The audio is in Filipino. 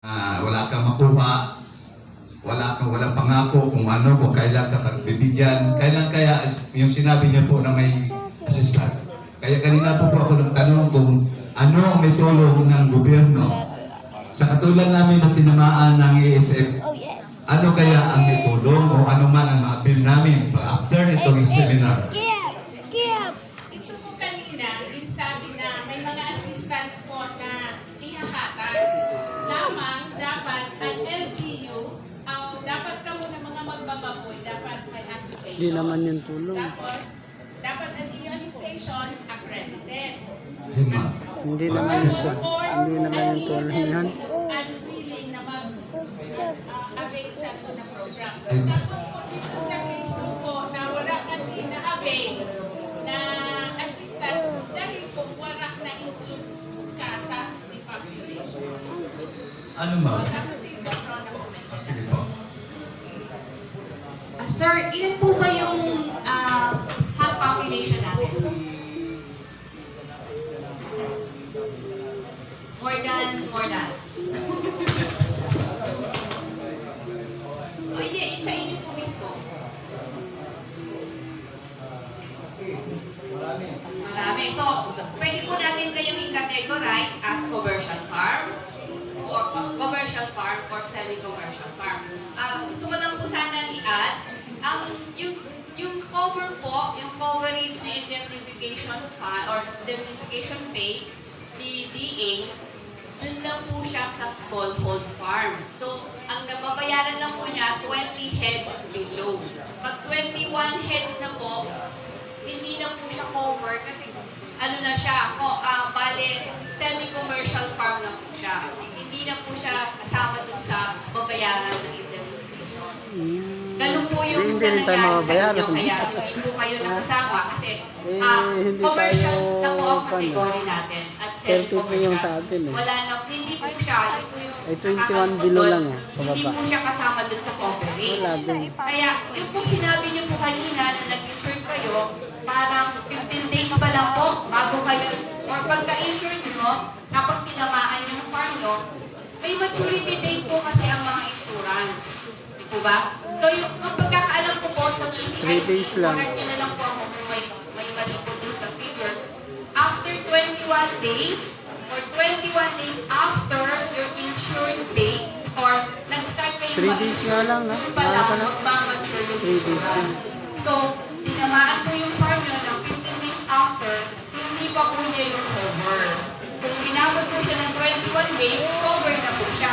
Wala kang makuha, walang pangako kung ano, kung kailan ka pagbibigyan, kailan kaya yung sinabi niyo po na may assistant. Kaya kanina po ako nagtanong kung ano ang may tulong ng gobyerno. Sa katulad namin na tinamaan ng ESF, ano kaya ang may tulong o ano man ang ma-appeal namin after itong seminar. Ito po kanina, yung sabi na may mga assistants po na ihahatan. Lamang dapat ang LGU, dapat ka muna mga magbababoy, dapat may association. Hindi naman yung tulong. Tapos, dapat ang LGU association accredited. Hindi naman yung tulong. Hindi naman yung tulong yan. Unwilling na mag-avail sa ito na program. Tapos po dito sa case po na wala kasi na-avail na assistance dahil po wala na include ka sa depopulation. Ano ma'am? Tapos yung background na comment. Sige po. Sir, ilan po ba yung hog population natin? More than. O hindi, sa inyo po mismo. Marami. So, pwede po natin kayong i-categorize as commercial farm or semi-commercial farm. Gusto ko lang po sana i-add, yung cover po, yung coverage na indemnification fund or indemnification pay, DDA, dun lang po siya sa smallhold farm. So, ang nababayaran lang po niya, 20 heads below. Pag 21 heads na po, hindi na po siya cover kasi ano na siya, bale, semi-commercial farm na po siya. Hindi na po siya kasama dun sa babayaran ng indemnification. Ganun po yung Hindi rin tayo nangyari sa inyo, mababayaran. kaya hindi po kayo nakasama kasi hindi commercial tayo, na po ang category natin at 33 yung sa atin eh. wala na, hindi po siya, yun po yung Ay, 21 below lang eh, hindi pababa. po siya kasama dun sa coverage. Wala din. Kaya yung po sinabi niyo po kanina na nag-insure kayo, parang 15 days pa lang po bago kayo, or pagka-insure niyo, tapos tinamaan niyo ng farm no, may maturity date po kasi ang mga insurance. Di po ba? So yung pagkakaalam ko po sa PCIC, 3 days lang. correct niyo na lang po ako kung may mali po dun sa figure. After 21 days, or 21 days after your insured date, or nag-start kayo 3 days nga lang, ha? Yun pala, Wala pa na. magmamature yung 3 days insurance. lang. So, tinamaan po yung farm nyo ng 15 days after, hindi pa po niya yung cover. Kung inabot po siya ng 21 days, cover na po siya.